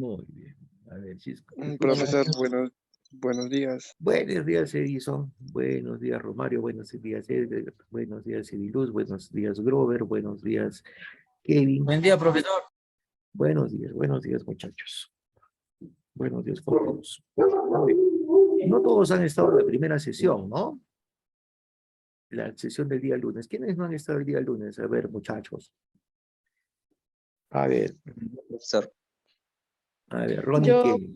Muy bien. A ver, si Profesor, buenos días. Buenos días, Edison. Buenos días, Romario. Buenos días, Edgar. Buenos días, Ediluz. Buenos días, Grover. Buenos días, Kevin. Buen día, profesor. Buenos días, muchachos. Buenos días, compañeros. No todos han estado en la primera sesión, ¿no? La sesión del día lunes. ¿Quiénes no han estado el día lunes? A ver, muchachos. A ver, Profesor. Ronnie Yo, Kelly,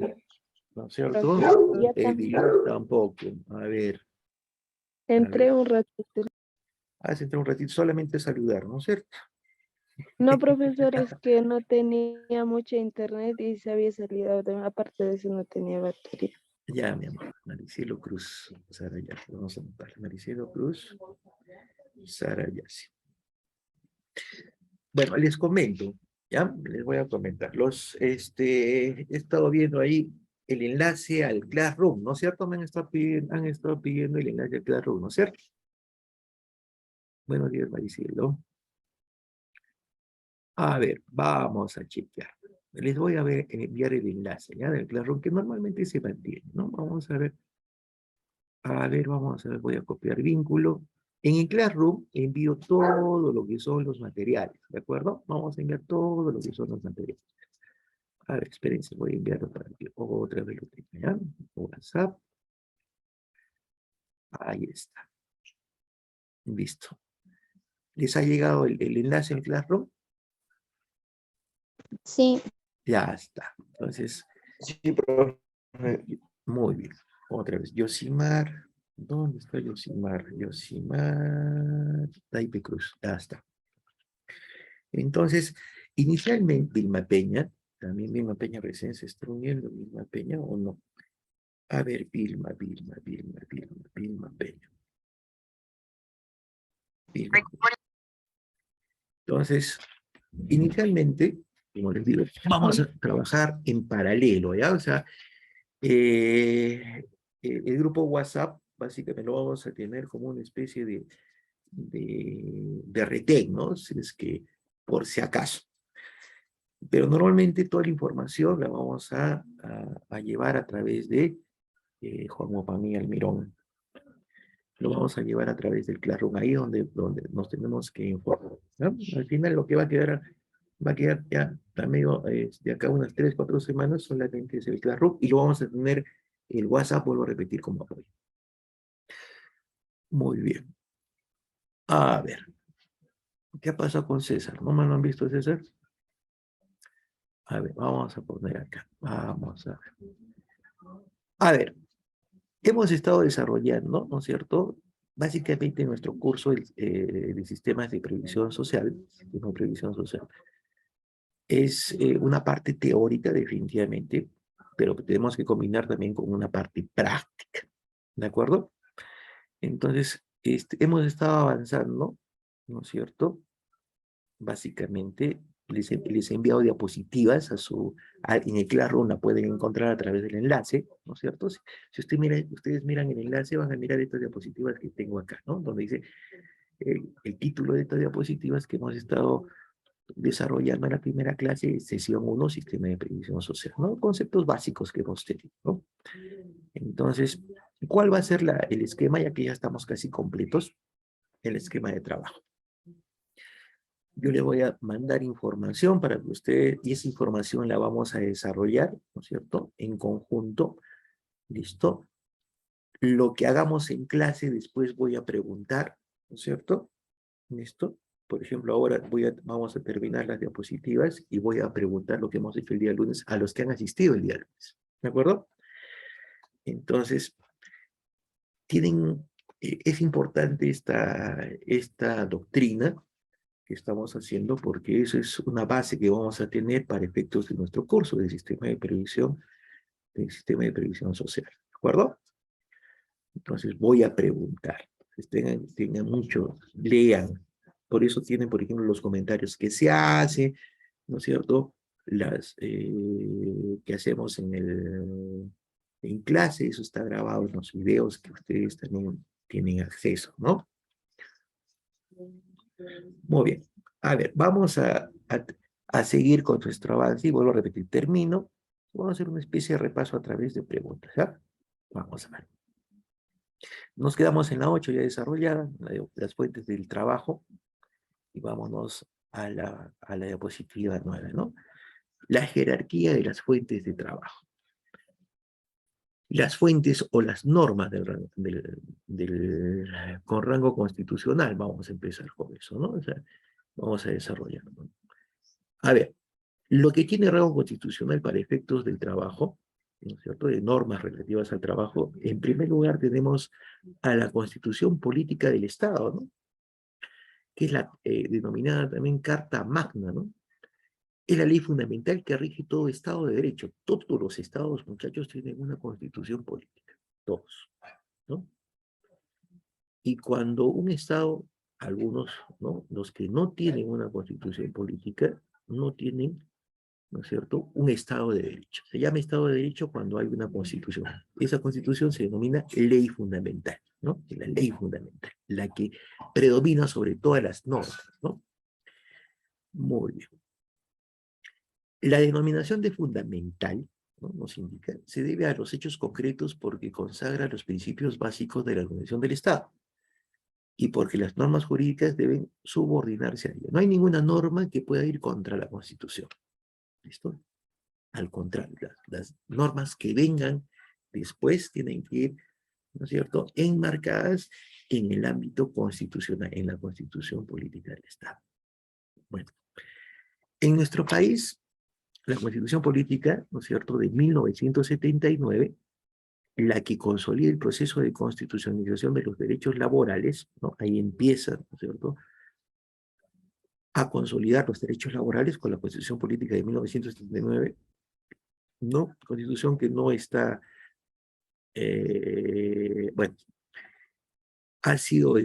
¿no es cierto? ya Ediluz tampoco. A ver. entré un ratito. Has entrado un ratito solamente a saludar, ¿no es cierto? No, profesor, es que no tenía mucha internet y se había salido. Aparte de eso, no tenía batería. Ya, mi amor. Maricielo Cruz. Sara Yassi. Vamos a anotar. Maricielo Cruz. Sara Yassi. Bueno, les comento. ¿Ya? Les voy a comentar. He estado viendo ahí el enlace al Classroom, ¿no es cierto? Han estado pidiendo el enlace al Classroom, ¿no es cierto? Buenos días, Maricielo. A ver, vamos a chequear. Les voy a enviar el enlace, ¿ya? Del Classroom, que normalmente se mantiene, ¿no? Vamos a ver. Vamos a ver, voy a copiar vínculo. En el Classroom envío todo lo que son los materiales, ¿de acuerdo? Vamos a enviar todo lo que son los materiales. A ver, espérense, voy a enviarlo para que otra vez lo tenga, ¿ya? WhatsApp. Ahí está. Listo. ¿Les ha llegado el enlace en Classroom? Sí. Ya está. Entonces, Sí, profe. muy bien. Otra vez, Yosimar. ¿Dónde está Yosimar? Yosimar. Taipe Cruz. Ya está. Entonces, inicialmente, Vilma Peña, también Vilma Peña recién se está uniendo, Vilma Peña o no. A ver, Vilma Peña. Entonces, inicialmente, como les digo, vamos a trabajar en paralelo, ¿ya? O sea, el grupo WhatsApp, básicamente lo vamos a tener como una especie de retén, ¿no? Si es que, por si acaso. Pero normalmente toda la información la vamos a llevar a través de Juan Mopamí Almirón. Lo vamos a llevar a través del Classroom, ahí donde nos tenemos que informar, ¿no? Al final lo que va a quedar ya a medio, de acá unas 3, 4 semanas, solamente es el Classroom, y lo vamos a tener el WhatsApp, vuelvo a repetir, como apoyo. Muy bien. A ver. ¿Qué ha pasado con César? ¿No me lo han visto, César? A ver, vamos a poner acá. Vamos a ver. A ver, hemos estado desarrollando, ¿no es cierto? Básicamente nuestro curso de sistemas de previsión social, es una parte teórica definitivamente, pero tenemos que combinar también con una parte práctica, ¿de acuerdo? Entonces, hemos estado avanzando, ¿no es cierto? Básicamente, les he enviado diapositivas en el Classroom, la pueden encontrar a través del enlace, ¿no es cierto? Si ustedes miran el enlace, van a mirar estas diapositivas que tengo acá, ¿no? Donde dice el título de estas diapositivas que hemos estado desarrollando en la primera clase, sesión 1, sistema de previsión social, ¿no? Conceptos básicos que hemos tenido, ¿no? Entonces, ¿cuál va a ser el esquema? Ya que ya estamos casi completos, el esquema de trabajo. Yo le voy a mandar información para que usted, y esa información la vamos a desarrollar, ¿no es cierto?, en conjunto. ¿Listo? Lo que hagamos en clase después voy a preguntar, ¿no es cierto? ¿Listo? Por ejemplo, ahora vamos a terminar las diapositivas y voy a preguntar lo que hemos hecho el día lunes a los que han asistido el día lunes. ¿De acuerdo? Entonces, es importante esta doctrina que estamos haciendo, porque eso es una base que vamos a tener para efectos de nuestro curso del sistema de previsión social. ¿De acuerdo? Entonces voy a preguntar. Tengan mucho, lean. Por eso tienen, por ejemplo, los comentarios que se hacen, ¿no es cierto? Que hacemos en clase, eso está grabado en los videos que ustedes también tienen acceso, ¿no? Muy bien. A ver, vamos a seguir con nuestro avance y vuelvo a repetir, termino Vamos a hacer una especie de repaso a través de preguntas, ¿ya? Vamos a ver. Nos quedamos en la 8 ya desarrollada, las fuentes del trabajo, y vámonos a la diapositiva 9, ¿no? La jerarquía de las fuentes de trabajo. Las fuentes o las normas con rango constitucional, vamos a empezar con eso, ¿no? O sea, vamos a desarrollar, ¿no? A ver, lo que tiene rango constitucional para efectos del trabajo, ¿no es cierto?, de normas relativas al trabajo, en primer lugar tenemos a la Constitución Política del Estado, ¿no?, que es la denominada también Carta Magna, ¿no? Es la ley fundamental que rige todo Estado de Derecho. Todos los estados, muchachos, tienen una constitución política. Todos, ¿no? Y cuando un estado, algunos, ¿no?, los que no tienen una constitución política, no tienen, ¿no es cierto?, un Estado de Derecho. Se llama Estado de Derecho cuando hay una Constitución. Esa Constitución se denomina ley fundamental, ¿no? La ley fundamental, la que predomina sobre todas las normas, ¿no? Muy bien. La denominación de fundamental, ¿no?, nos indica, se debe a los hechos concretos porque consagra los principios básicos de la organización del Estado y porque las normas jurídicas deben subordinarse a ella. No hay ninguna norma que pueda ir contra la Constitución. ¿Listo? Al contrario, las normas que vengan después tienen que ir, ¿no es cierto?, enmarcadas en el ámbito constitucional, en la Constitución Política del Estado. Bueno, en nuestro país, la Constitución Política, ¿no es cierto?, de 1979, la que consolida el proceso de constitucionalización de los derechos laborales, ¿no? Ahí empieza, ¿no es cierto?, a consolidar los derechos laborales con la Constitución Política de 1979, ¿no? Constitución que no está, bueno, ha sido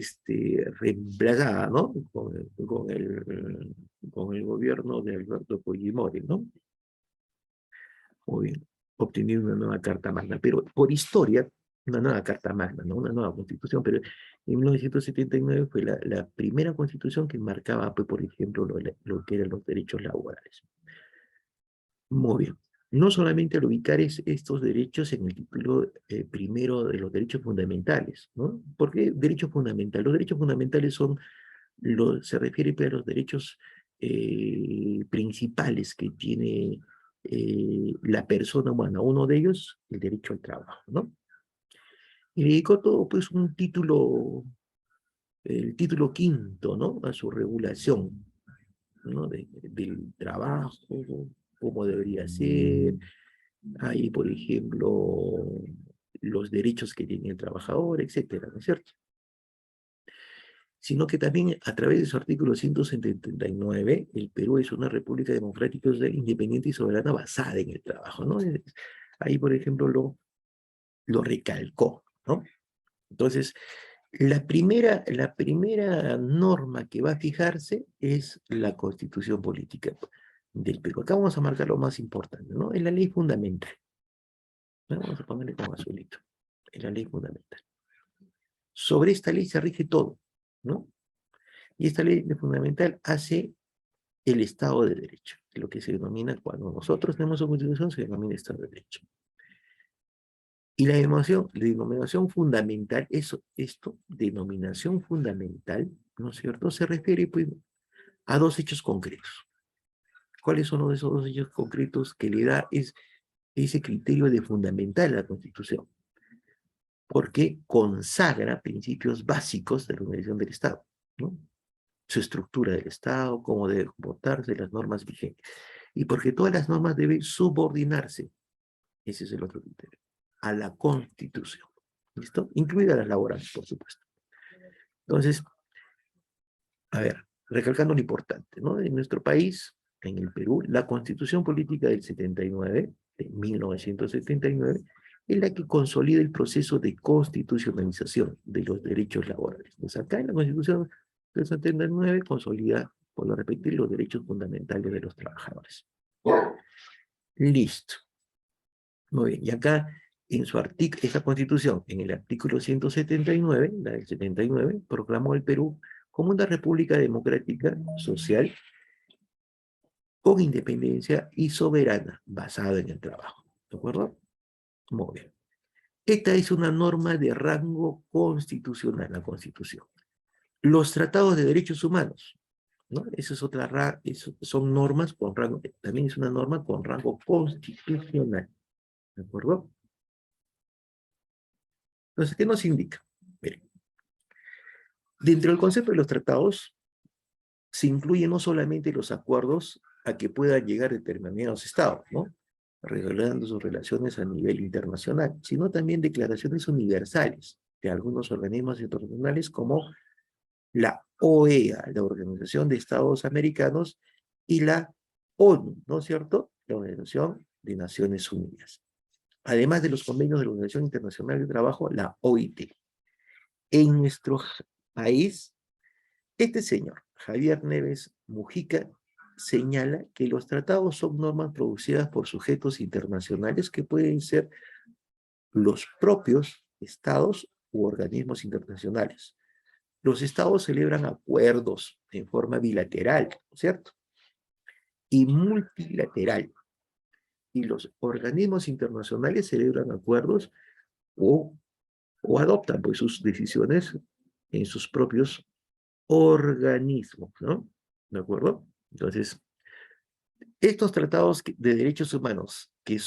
reemplazada, ¿no?, con el gobierno de Alberto Fujimori, ¿no? Muy bien, obteniendo una nueva Carta Magna, pero por historia, una nueva Carta Magna, ¿no?, una nueva Constitución, pero en 1979 fue la primera Constitución que marcaba, pues, por ejemplo, lo que eran los derechos laborales. Muy bien. No solamente al ubicar estos derechos en el título primero de los derechos fundamentales, ¿no? ¿Por qué derechos fundamentales? Los derechos fundamentales se refiere, pues, a los derechos principales que tiene la persona humana. Uno de ellos, el derecho al trabajo, ¿no? Y dedicó todo, pues, el título quinto, ¿no?, a su regulación, ¿no?, del trabajo, cómo debería ser. Hay, por ejemplo, los derechos que tiene el trabajador, etcétera, ¿no es cierto? Sino que también a través de su artículo 179, el Perú es una república democrática, independiente y soberana basada en el trabajo, ¿no? Ahí, por ejemplo, lo recalcó, ¿no? Entonces, la primera norma que va a fijarse es la Constitución Política del Perú. Acá vamos a marcar lo más importante, ¿no? Es la ley fundamental. Vamos a ponerle con azulito. Es la ley fundamental. Sobre esta ley se rige todo, ¿no? Y esta ley fundamental hace el Estado de Derecho, lo que se denomina, cuando nosotros tenemos una Constitución, se denomina Estado de Derecho. Y la denominación fundamental, denominación fundamental, ¿no es cierto?, se refiere, pues, a dos hechos concretos. ¿Cuáles son esos dos hechos concretos que le da ese criterio de fundamental a la Constitución? Porque consagra principios básicos de la organización del Estado, ¿no? Su estructura del Estado, cómo debe comportarse, las normas vigentes. Y porque todas las normas deben subordinarse, ese es el otro criterio, a la Constitución. ¿Listo? Incluidas las laborales, por supuesto. Entonces, a ver, recalcando lo importante, ¿no? En nuestro país, en el Perú, la Constitución Política del 79, de 1979, es la que consolida el proceso de constitucionalización de los derechos laborales. Pues acá en la Constitución del 79 consolida, por lo repetir, los derechos fundamentales de los trabajadores. Listo. Muy bien, y acá en esa Constitución, en el artículo 179, la del 79, proclamó el Perú como una república democrática, social, con independencia y soberana, basada en el trabajo. ¿De acuerdo? Muy bien. Esta es una norma de rango constitucional, la Constitución. Los tratados de derechos humanos, ¿no? Esa es otra, son normas con rango, también es una norma con rango constitucional. ¿De acuerdo? Entonces, ¿qué nos indica? Miren, dentro del concepto de los tratados se incluyen no solamente los acuerdos a que puedan llegar determinados estados, ¿no? Regulando sus relaciones a nivel internacional, sino también declaraciones universales de algunos organismos internacionales como la OEA, la Organización de Estados Americanos, y la ONU, ¿no es cierto? La Organización de Naciones Unidas. Además de los convenios de la Organización Internacional del Trabajo, la OIT. En nuestro país, este señor, Javier Neves Mujica, señala que los tratados son normas producidas por sujetos internacionales que pueden ser los propios estados u organismos internacionales. Los estados celebran acuerdos en forma bilateral, ¿cierto? Y multilateral. Y los organismos internacionales celebran acuerdos o adoptan pues sus decisiones en sus propios organismos, ¿no? ¿De acuerdo? Entonces, estos tratados de derechos humanos que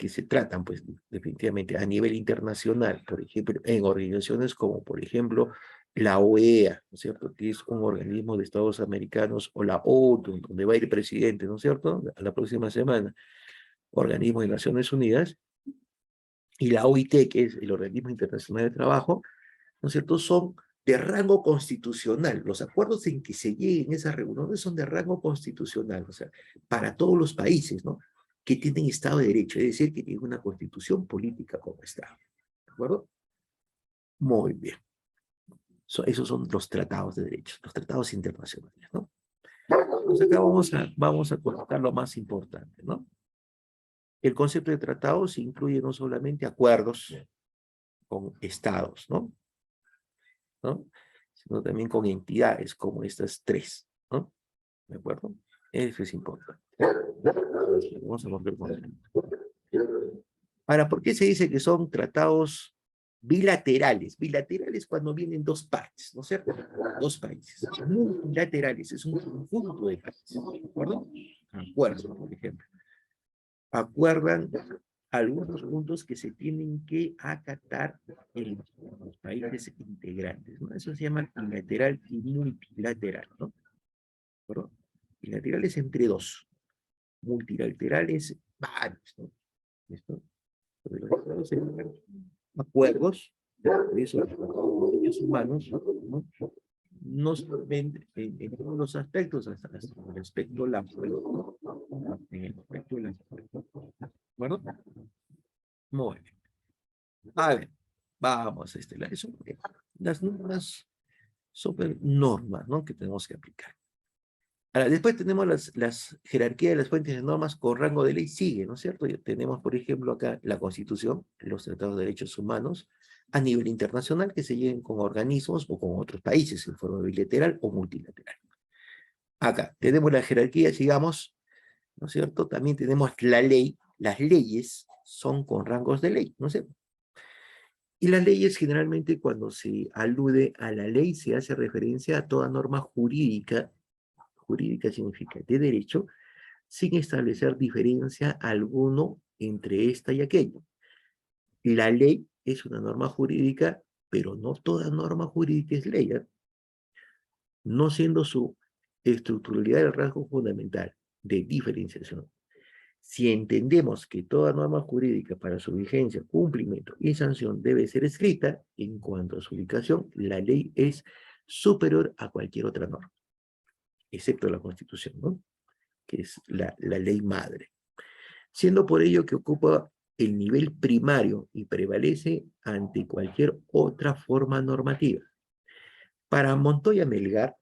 se tratan, pues, definitivamente a nivel internacional, por ejemplo, en organizaciones como, por ejemplo, la OEA, ¿no es cierto?, que es un organismo de Estados Americanos, o la ONU, donde va a ir el presidente, ¿no es cierto?, a la próxima semana, organismo de Naciones Unidas, y la OIT, que es el Organismo Internacional de Trabajo, ¿no es cierto?, son de rango constitucional. Los acuerdos en que se lleguen esas reuniones son de rango constitucional, o sea, para todos los países, ¿no?, que tienen Estado de Derecho, es decir, que tienen una constitución política como Estado. ¿De acuerdo? Muy bien. Esos son los tratados de derechos, los tratados internacionales, ¿no? Entonces acá vamos a colocar lo más importante, ¿no? El concepto de tratados incluye no solamente acuerdos con estados, ¿no? Sino también con entidades como estas tres, ¿no? ¿De acuerdo? Eso es importante. Vamos a volver con esto. Ahora, ¿por qué se dice que son tratados bilaterales? Bilaterales cuando vienen dos partes, ¿no es cierto? Dos países. Multilaterales es un conjunto de países, ¿de acuerdo? Acuerdos, por ejemplo. Acuerdan algunos puntos que se tienen que acatar en los países integrantes, ¿no? Eso se llama bilateral y multilateral, ¿no? ¿De acuerdo? Bilaterales entre dos, multilaterales varios, ¿no? ¿Listo? Acuerdos de esos derechos humanos, ¿no? No solamente en todos los aspectos, hasta el aspecto laboral, en el aspecto de la, bueno, muy bien. A ver, vamos a lado. Eso, las normas, super normas, ¿no?, que tenemos que aplicar. Ahora, después tenemos las jerarquías de las fuentes de normas con rango de ley, sigue, ¿no es cierto? Tenemos, por ejemplo, acá la Constitución, los tratados de derechos humanos, a nivel internacional, que se lleguen con organismos o con otros países en forma bilateral o multilateral. Acá tenemos la jerarquía, digamos, ¿no es cierto? También tenemos la ley, las leyes son con rangos de ley, ¿no es cierto? Y las leyes generalmente, cuando se alude a la ley, se hace referencia a toda norma jurídica significa de derecho, sin establecer diferencia alguno entre esta y aquello. La ley es una norma jurídica, pero no toda norma jurídica es ley, ¿eh? No siendo su estructuralidad el rasgo fundamental de diferenciación. Si entendemos que toda norma jurídica para su vigencia, cumplimiento y sanción debe ser escrita, en cuanto a su ubicación, la ley es superior a cualquier otra norma, excepto la Constitución, ¿no?, que es la ley madre. Siendo por ello que ocupa el nivel primario y prevalece ante cualquier otra forma normativa. Para Montoya Melgar,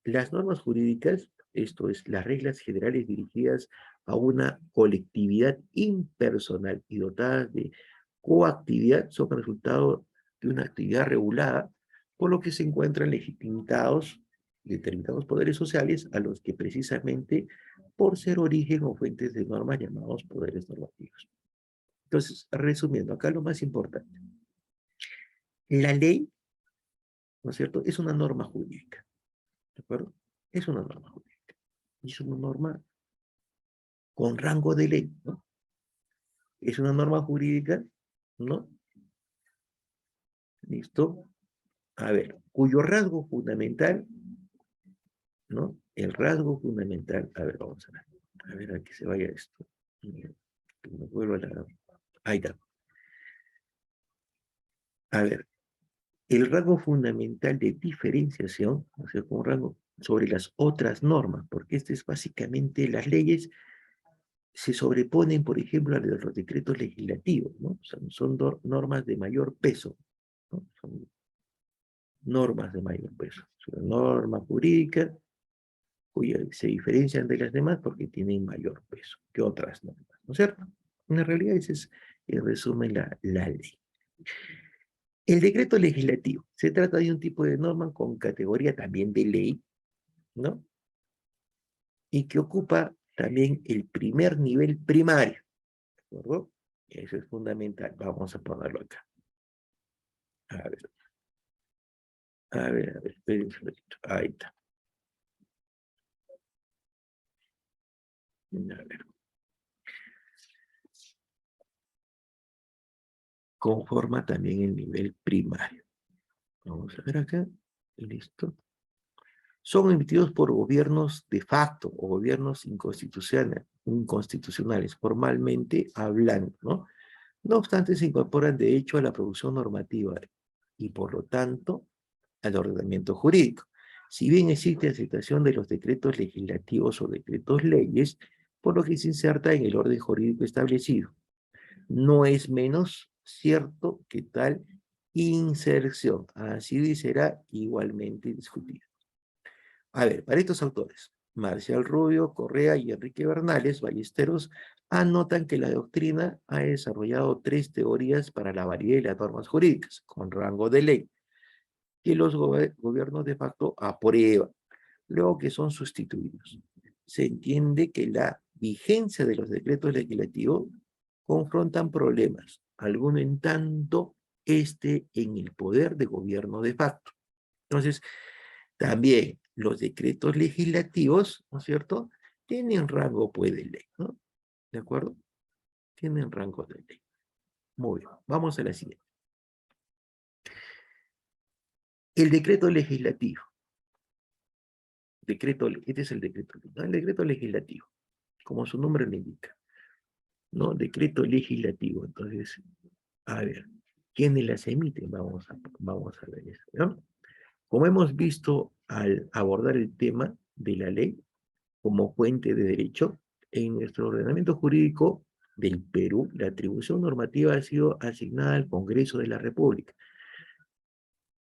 las normas jurídicas, esto es, las reglas generales dirigidas a una colectividad impersonal y dotadas de coactividad, son resultado de una actividad regulada, por lo que se encuentran legitimados determinados poderes sociales a los que precisamente por ser origen o fuentes de normas llamados poderes normativos. Entonces, resumiendo, acá lo más importante. La ley, ¿no es cierto?, es una norma jurídica, ¿de acuerdo? Es una norma jurídica. Y es una norma con rango de ley, ¿no? Es una norma jurídica, ¿no? ¿Listo? A ver, cuyo rasgo fundamental, ¿no? El rasgo fundamental, a ver, vamos a ver a que se vaya esto. Que me vuelvo a la... Ahí está. A ver, el rasgo fundamental de diferenciación, o sea, un rango sobre las otras normas, porque este es básicamente las leyes se sobreponen, por ejemplo, a los decretos legislativos, ¿no? O sea, son normas de mayor peso, ¿no? Son normas de mayor peso. Es una norma jurídica cuya se diferencian de las demás porque tienen mayor peso que otras normas, ¿no es cierto? En realidad ese es, en resumen, la ley. El decreto legislativo se trata de un tipo de norma con categoría también de ley, ¿no? Y que ocupa también el primer nivel primario, ¿de acuerdo? Eso es fundamental. Vamos a ponerlo acá. A ver. A ver, espérense un ratito. Ahí está. A ver. Conforma también el nivel primario. Vamos a ver acá. Listo. Son emitidos por gobiernos de facto o gobiernos inconstitucionales, formalmente hablando, ¿no? No obstante, se incorporan de hecho a la producción normativa y por lo tanto al ordenamiento jurídico. Si bien existe aceptación de los decretos legislativos o decretos leyes, por lo que se inserta en el orden jurídico establecido, no es menos cierto que tal inserción así será igualmente discutida. A ver, para estos autores, Marcial Rubio, Correa y Enrique Bernales, Ballesteros, anotan que la doctrina ha desarrollado tres teorías para la validez de las normas jurídicas, con rango de ley, que los gobiernos de facto aprueban, luego que son sustituidos. Se entiende que la vigencia de los decretos legislativos confrontan problemas, alguno en tanto esté en el poder de gobierno de facto. Entonces, también los decretos legislativos, ¿no es cierto?, tienen rango pues de ley, ¿no? ¿De acuerdo? Tienen rango de ley. Muy bien, vamos a la siguiente. El decreto legislativo. Este es el decreto, ¿no? El decreto legislativo, como su nombre lo indica, ¿no? Decreto legislativo. Entonces, a ver, ¿quiénes las emiten? Vamos a ver eso, ¿no? Como hemos visto al abordar el tema de la ley como fuente de derecho, en nuestro ordenamiento jurídico del Perú, la atribución normativa ha sido asignada al Congreso de la República.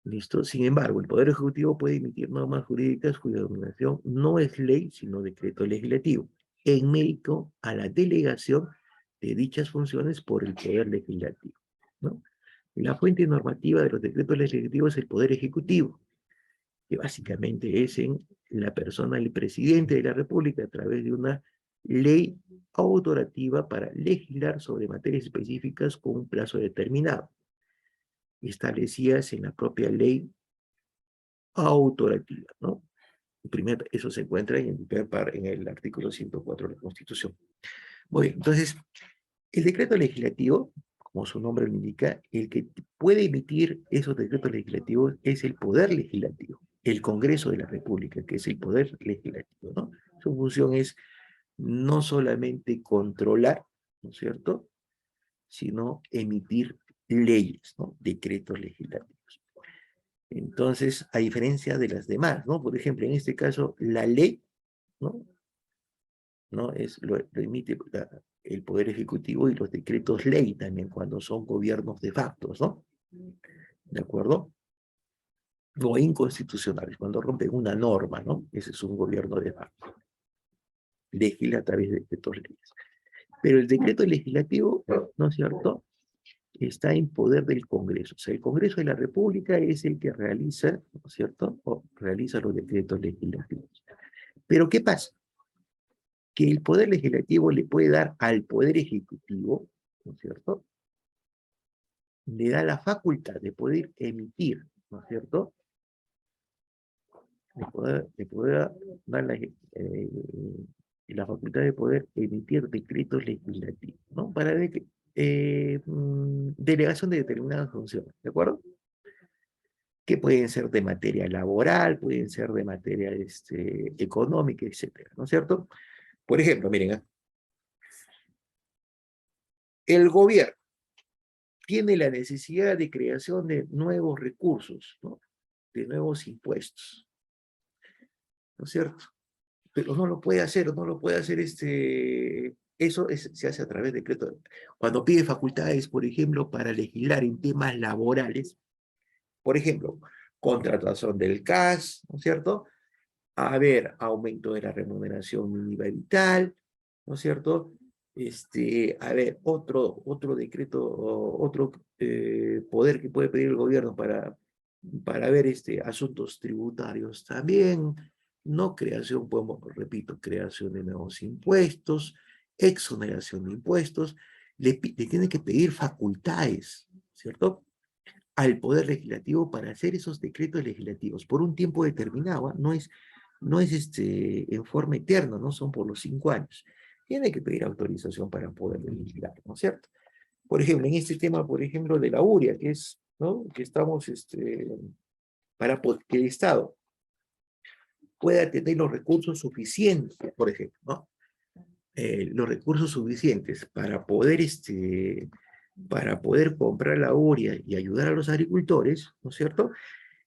¿Listo? Sin embargo, el Poder Ejecutivo puede emitir normas jurídicas cuya denominación no es ley, sino decreto legislativo, en mérito a la delegación de dichas funciones por el Poder Legislativo, ¿no? La fuente normativa de los decretos legislativos es el Poder Ejecutivo, que básicamente es en la persona del presidente de la República a través de una ley autorativa para legislar sobre materias específicas con un plazo determinado, establecidas en la propia ley autorativa, ¿no? Primero, eso se encuentra en el artículo 104 de la Constitución. Muy bien, entonces, el decreto legislativo, como su nombre lo indica, el que puede emitir esos decretos legislativos es el Poder Legislativo, el Congreso de la República, que es el Poder Legislativo, ¿no? Su función es no solamente controlar, ¿no es cierto?, sino emitir leyes, ¿no?, decretos legislativos. Entonces, a diferencia de las demás, ¿no? Por ejemplo, en este caso, la ley, ¿no? ¿No? Lo emite el Poder Ejecutivo y los decretos ley también cuando son gobiernos de facto, ¿no? ¿De acuerdo? O inconstitucionales, cuando rompen una norma, ¿no? Ese es un gobierno de facto. Legisla a través de decretos leyes. Pero el decreto legislativo, ¿no es cierto?, está en poder del Congreso. O sea, el Congreso de la República es el que realiza, ¿no es cierto? O realiza los decretos legislativos. Pero ¿qué pasa? Que el Poder Legislativo le puede dar al Poder Ejecutivo, ¿no es cierto? Le da la facultad de poder emitir, ¿no es cierto? De poder dar la facultad de poder emitir decretos legislativos, ¿no? Para delegación de determinadas funciones, ¿de acuerdo? Que pueden ser de materia laboral, pueden ser de materia económica, etcétera, ¿no es cierto? Por ejemplo, miren, el gobierno tiene la necesidad de creación de nuevos recursos, ¿no? De nuevos impuestos, ¿no es cierto? Pero no lo puede hacer, no lo puede hacer se hace a través de decreto. Cuando pide facultades, por ejemplo, para legislar en temas laborales, por ejemplo, contratación del CAS, ¿no es cierto? A ver, aumento de la remuneración mínima vital, ¿no es cierto? A ver, otro decreto, otro poder que puede pedir el gobierno para ver asuntos tributarios también, no creación, repito, creación de nuevos impuestos, exoneración de impuestos, le tiene que pedir facultades, ¿cierto? Al Poder Legislativo para hacer esos decretos legislativos por un tiempo determinado, ¿eh? No es en forma eterna, no son por los 5 años. Tiene que pedir autorización para poder legislar, ¿no es cierto? Por ejemplo, en este tema, por ejemplo, de la URIA, que es, ¿no? Que estamos, para que el Estado pueda tener los recursos suficientes, por ejemplo, ¿no? Los recursos suficientes para poder comprar la urea y ayudar a los agricultores, ¿no es cierto?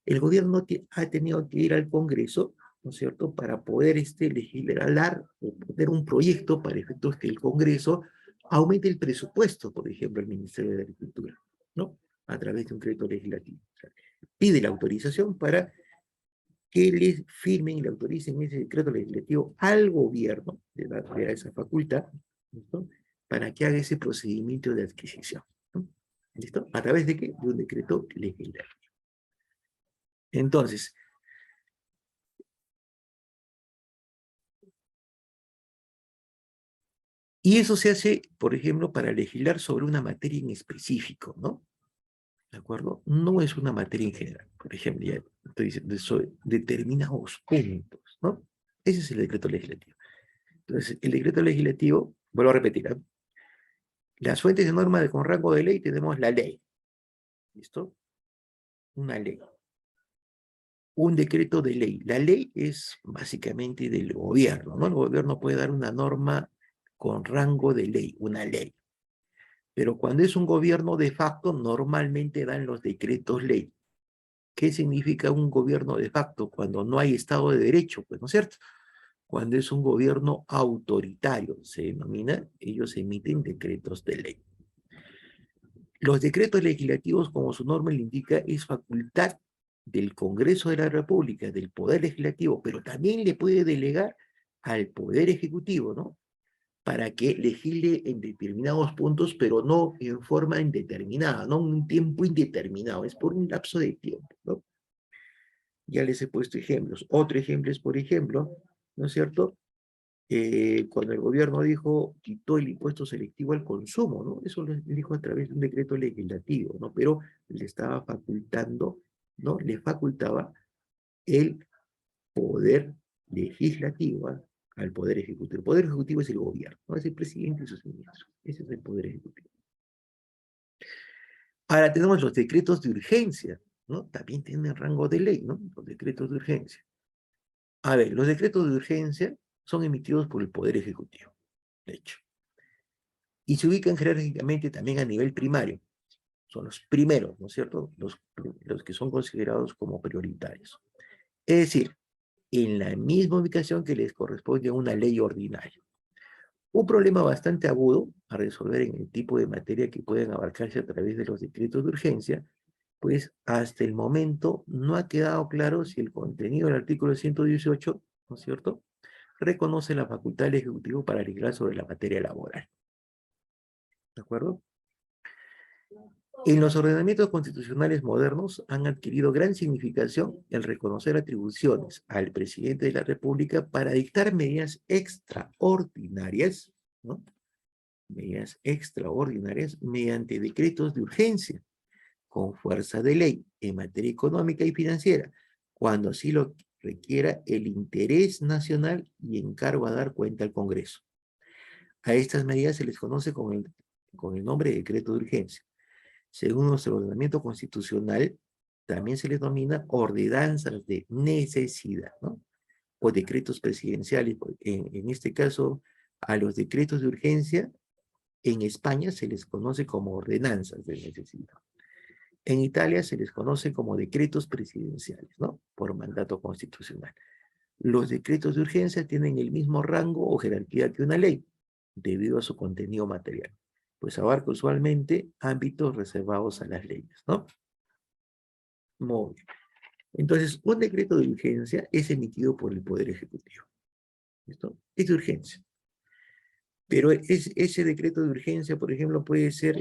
El gobierno ha tenido que ir al Congreso, ¿no es cierto?, para poder legislar o poner un proyecto para efectos que el Congreso aumente el presupuesto, por ejemplo, al Ministerio de Agricultura, ¿no? A través de un crédito legislativo. O sea, pide la autorización para que les firmen y le autoricen ese decreto legislativo al gobierno, de dar esa facultad, ¿listo? Para que haga ese procedimiento de adquisición, ¿no? ¿Listo? ¿A través de qué? De un decreto legislativo. Entonces, y eso se hace, por ejemplo, para legislar sobre una materia en específico, ¿no? ¿De acuerdo? No es una materia en general. Por ejemplo, ya estoy diciendo sobre determinados puntos, ¿no? Ese es el decreto legislativo. Entonces, el decreto legislativo, vuelvo a repetir, ¿eh? Las fuentes de norma con rango de ley tenemos la ley. ¿Listo? Una ley. Un decreto de ley. La ley es básicamente del gobierno, ¿no? El gobierno puede dar una norma con rango de ley, una ley. Pero cuando es un gobierno de facto, normalmente dan los decretos ley. ¿Qué significa un gobierno de facto? Cuando no hay Estado de Derecho, pues, ¿no es cierto? Cuando es un gobierno autoritario, se denomina, ellos emiten decretos de ley. Los decretos legislativos, como su norma le indica, es facultad del Congreso de la República, del Poder Legislativo, pero también le puede delegar al Poder Ejecutivo, ¿no? Para que legisle en determinados puntos, pero no en forma indeterminada, no en un tiempo indeterminado, es por un lapso de tiempo, ¿no? Ya les he puesto ejemplos. Otro ejemplo es, por ejemplo, ¿no es cierto? Cuando el gobierno quitó el impuesto selectivo al consumo, ¿no? Eso lo dijo a través de un decreto legislativo, ¿no? Pero le estaba facultando, ¿no? Le facultaba el poder legislativo, ¿eh? Al poder ejecutivo. El poder ejecutivo es el gobierno, ¿no? Es el presidente y sus ministros. Ese es el poder ejecutivo. Ahora tenemos los decretos de urgencia, ¿no? También tienen rango de ley, ¿no? Los decretos de urgencia. A ver, los decretos de urgencia son emitidos por el Poder Ejecutivo, de hecho. Y se ubican jerárquicamente también a nivel primario. Son los primeros, ¿no es cierto? Los que son considerados como prioritarios. Es decir, en la misma ubicación que les corresponde a una ley ordinaria. Un problema bastante agudo a resolver en el tipo de materia que pueden abarcarse a través de los decretos de urgencia, pues hasta el momento no ha quedado claro si el contenido del artículo 118, ¿no es cierto?, reconoce la facultad del Ejecutivo para legislar sobre la materia laboral. ¿De acuerdo? En los ordenamientos constitucionales modernos han adquirido gran significación el reconocer atribuciones al presidente de la República para dictar medidas extraordinarias, ¿no? Medidas extraordinarias mediante decretos de urgencia, con fuerza de ley en materia económica y financiera, cuando así lo requiera el interés nacional y encargo a dar cuenta al Congreso. A estas medidas se les conoce con el nombre de decreto de urgencia. Según nuestro ordenamiento constitucional, también se les denomina ordenanzas de necesidad, ¿no? O decretos presidenciales. En este caso, a los decretos de urgencia, en España se les conoce como ordenanzas de necesidad. En Italia se les conoce como decretos presidenciales, ¿no? Por mandato constitucional. Los decretos de urgencia tienen el mismo rango o jerarquía que una ley, debido a su contenido material, pues abarca usualmente ámbitos reservados a las leyes, ¿no? Muy bien. Entonces, un decreto de urgencia es emitido por el Poder Ejecutivo. ¿Listo? Es de urgencia. Pero ese decreto de urgencia, por ejemplo, puede ser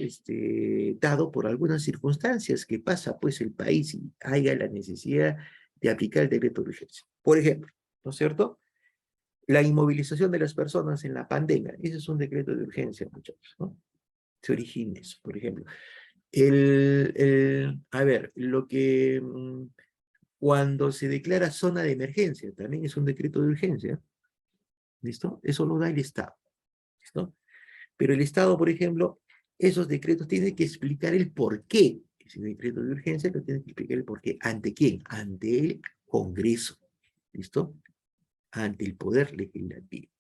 dado por algunas circunstancias que pasa pues el país y haya la necesidad de aplicar el decreto de urgencia. Por ejemplo, ¿no es cierto? La inmovilización de las personas en la pandemia. Ese es un decreto de urgencia, muchachos, ¿no? Se origina eso, por ejemplo. A ver, cuando se declara zona de emergencia, también es un decreto de urgencia. ¿Listo? Eso lo da el Estado. ¿Listo? Pero el Estado, por ejemplo, esos decretos tienen que explicar el por qué. Ese decreto de urgencia lo tiene que explicar el por qué. ¿Ante quién? Ante el Congreso. ¿Listo? Ante el Poder Legislativo.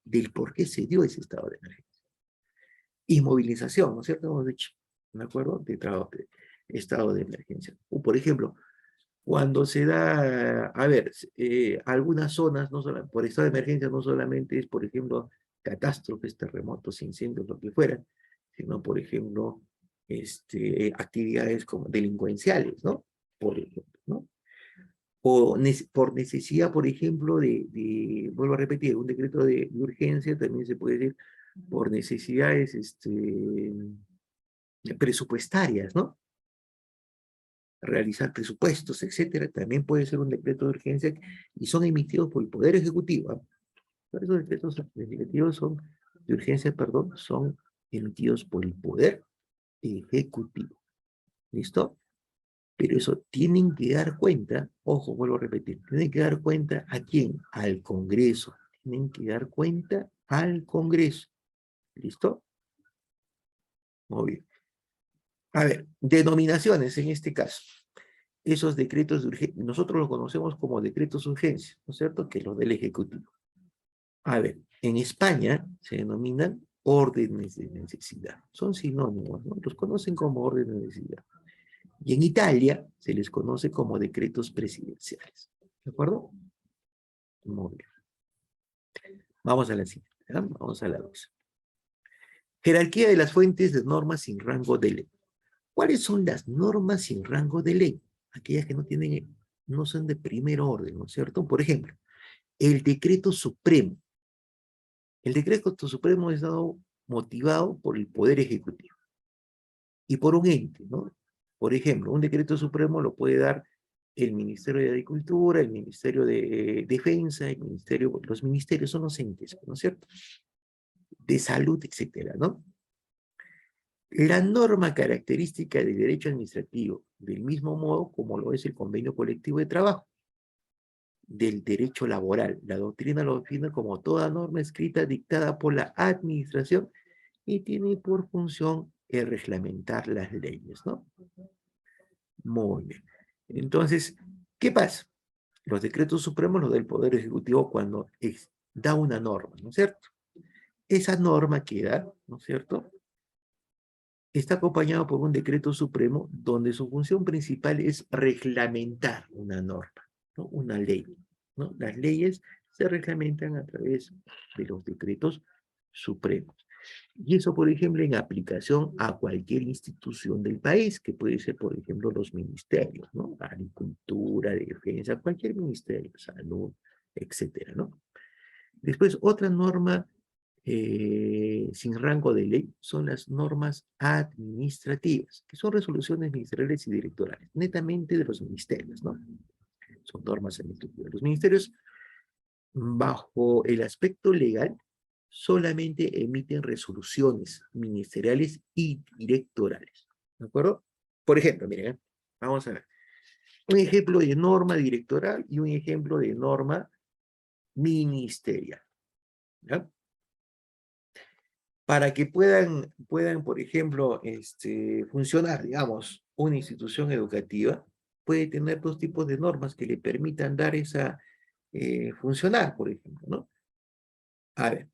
Del por qué se dio ese estado de emergencia. Inmovilización, ¿no es cierto? Hemos dicho, ¿de acuerdo? De estado de emergencia. O, por ejemplo, cuando se da, a ver, algunas zonas, no solo, por estado de emergencia, no solamente es, por ejemplo, catástrofes, terremotos, incendios, lo que fuera, sino, por ejemplo, actividades como delincuenciales, ¿no? Por ejemplo, ¿no? O por necesidad, por ejemplo, vuelvo a repetir, un decreto de urgencia también se puede decir por necesidades presupuestarias, ¿no? Realizar presupuestos, etcétera, también puede ser un decreto de urgencia y son emitidos por el Poder Ejecutivo. ¿Eh? Esos decretos legislativos de urgencia, perdón, son emitidos por el Poder Ejecutivo. ¿Listo? Pero eso tienen que dar cuenta, ojo, vuelvo a repetir, tienen que dar cuenta ¿a quién? Al Congreso. Tienen que dar cuenta al Congreso. ¿Listo? Muy bien. A ver, denominaciones en este caso. Esos decretos de urgencia, nosotros los conocemos como decretos de urgencia, ¿no es cierto? Que los del Ejecutivo. A ver, en España se denominan órdenes de necesidad. Son sinónimos, ¿no? Los conocen como órdenes de necesidad. Y en Italia se les conoce como decretos presidenciales. ¿De acuerdo? Muy bien. Vamos a la siguiente. ¿eh? Vamos a la 2. Jerarquía de las fuentes de normas sin rango de ley. ¿Cuáles son las normas sin rango de ley? Aquellas que no son de primer orden, ¿no es cierto? Por ejemplo, el decreto supremo. El decreto supremo es dado motivado por el Poder Ejecutivo y por un ente, ¿no? Por ejemplo, un decreto supremo lo puede dar el Ministerio de Agricultura, el Ministerio de Defensa, los ministerios son los entes, ¿no es cierto? De salud, etcétera, ¿no? La norma característica del derecho administrativo, del mismo modo como lo es el convenio colectivo de trabajo, del derecho laboral. La doctrina lo define como toda norma escrita dictada por la administración y tiene por función el reglamentar las leyes, ¿no? Muy bien. Entonces, ¿qué pasa? Los decretos supremos los da el Poder Ejecutivo cuando da una norma, ¿no es cierto? Esa norma que da, ¿no es cierto?, está acompañado por un decreto supremo donde su función principal es reglamentar una norma, ¿no? Una ley, ¿no? Las leyes se reglamentan a través de los decretos supremos. Y eso, por ejemplo, en aplicación a cualquier institución del país, que puede ser, por ejemplo, los ministerios, ¿no? Agricultura, defensa, cualquier ministerio, salud, etcétera, ¿no? Después, otra norma sin rango de ley son las normas administrativas, que son resoluciones ministeriales y directorales, netamente de los ministerios, ¿no? Son normas administrativas. Los ministerios, bajo el aspecto legal, solamente emiten resoluciones ministeriales y directorales, ¿de acuerdo? Por ejemplo, miren, vamos a ver, un ejemplo de norma directoral y un ejemplo de norma ministerial, ¿ya? Para que puedan, por ejemplo, funcionar, digamos, una institución educativa, puede tener dos tipos de normas que le permitan dar esa, funcionar, por ejemplo, ¿no? A ver,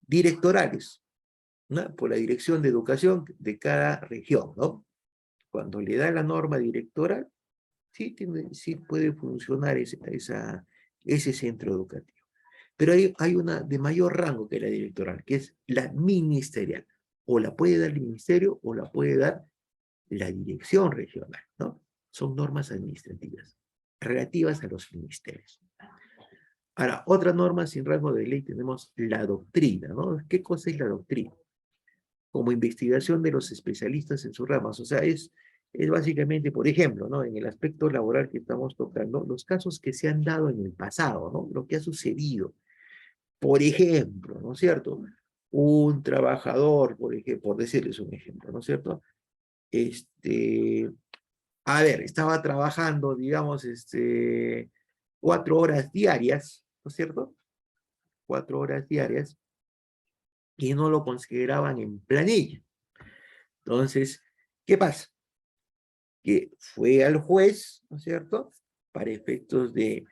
directorales, ¿no? Por la dirección de educación de cada región, ¿no? Cuando le da la norma directoral, sí puede funcionar ese centro educativo. Pero hay una de mayor rango que la directoral, que es la ministerial. O la puede dar el ministerio o la puede dar la dirección regional, ¿no? Son normas administrativas relativas a los ministerios. Ahora, otra norma sin rango de ley tenemos la doctrina, ¿no? ¿Qué cosa es la doctrina? Como investigación de los especialistas en sus ramas. O sea, es básicamente, por ejemplo, ¿no? En el aspecto laboral que estamos tocando, los casos que se han dado en el pasado, ¿no? Lo que ha sucedido. Por ejemplo, ¿no es cierto? Un trabajador, por ejemplo, por decirles un ejemplo, ¿no es cierto? A ver, estaba trabajando, digamos, 4 horas diarias, ¿no es cierto? 4 horas diarias, y no lo consideraban en planilla. Entonces, ¿qué pasa? Que fue al juez, ¿no es cierto? Para efectos de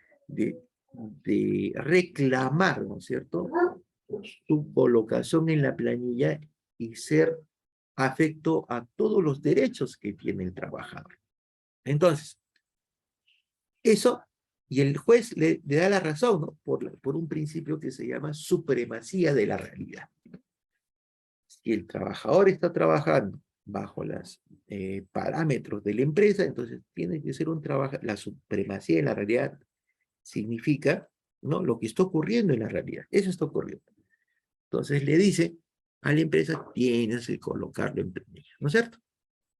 reclamar, ¿no es cierto?, su colocación en la planilla y ser afecto a todos los derechos que tiene el trabajador. Entonces, eso, y el juez le da la razón, ¿no? Por un principio que se llama supremacía de la realidad. Si el trabajador está trabajando bajo los parámetros de la empresa, entonces tiene que ser un trabajo. La supremacía de la realidad significa, ¿no?, lo que está ocurriendo en la realidad. Eso está ocurriendo. Entonces le dice a la empresa, tienes que colocarlo en planilla, ¿no es cierto?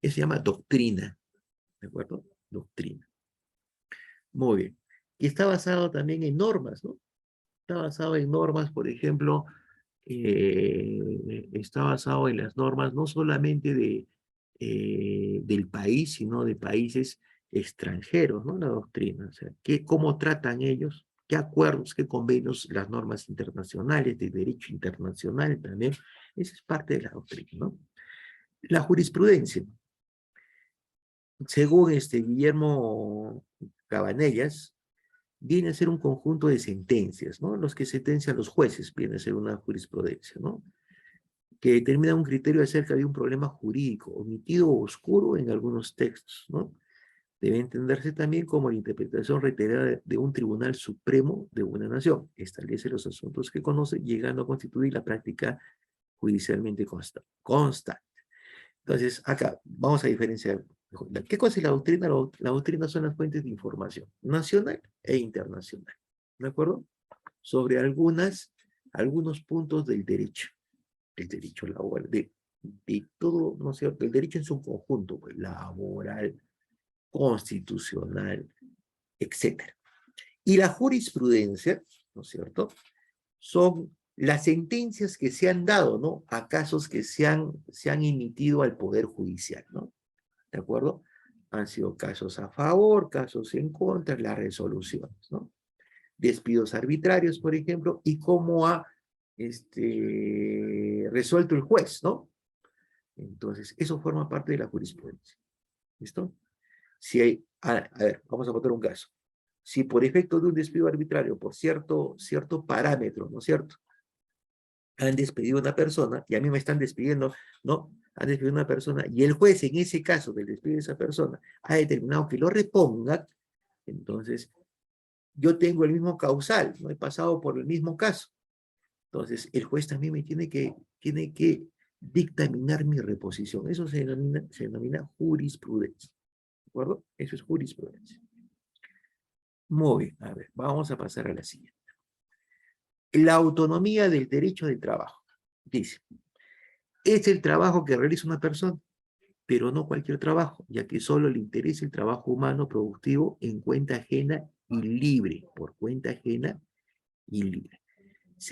Eso se llama doctrina, ¿de acuerdo? Doctrina. Muy bien. Y está basado también en normas, ¿no? Está basado en normas, por ejemplo, está basado en las normas no solamente del país, sino de países extranjeros, ¿no? La doctrina, o sea, cómo tratan ellos, qué acuerdos, qué convenios, las normas internacionales, de derecho internacional también, esa es parte de la doctrina, ¿no? La jurisprudencia, según Guillermo Cabanellas, viene a ser un conjunto de sentencias, ¿no? Los que sentencian los jueces viene a ser una jurisprudencia, ¿no? Que determina un criterio acerca de un problema jurídico, omitido o oscuro en algunos textos, ¿no? Debe entenderse también como la interpretación reiterada de un tribunal supremo de una nación. Establece los asuntos que conoce, llegando a constituir la práctica judicialmente constante. Entonces, acá vamos a diferenciar. ¿Qué cosa es la doctrina? La doctrina son las fuentes de información nacional e internacional, ¿de acuerdo? Sobre algunos puntos del derecho. El derecho laboral, de todo, ¿no es cierto? El derecho en su conjunto, pues, laboral, constitucional, etcétera. Y la jurisprudencia, ¿no es cierto?, son las sentencias que se han dado, ¿no?, a casos que se han emitido al Poder Judicial, ¿no? ¿De acuerdo? Han sido casos a favor, casos en contra, las resoluciones, ¿no? Despidos arbitrarios, por ejemplo, y cómo ha resuelto el juez, ¿no? Entonces, eso forma parte de la jurisprudencia. ¿Listo? Si hay, a ver, vamos a poner un caso. Si por efecto de un despido arbitrario, por cierto parámetro, ¿no es cierto?, han despedido a una persona, y a mí me están despidiendo, ¿no? Han despedido a una persona, y el juez, en ese caso del despido de esa persona, ha determinado que lo reponga, entonces, yo tengo el mismo causal, no he pasado por el mismo caso. Entonces, el juez también me tiene que dictaminar mi reposición. Eso se denomina jurisprudencia. ¿De acuerdo? Eso es jurisprudencia. Muy bien, a ver, vamos a pasar a la siguiente. La autonomía del derecho de trabajo. Dice, es el trabajo que realiza una persona, pero no cualquier trabajo, ya que solo le interesa el trabajo humano productivo en cuenta ajena y libre, por cuenta ajena y libre.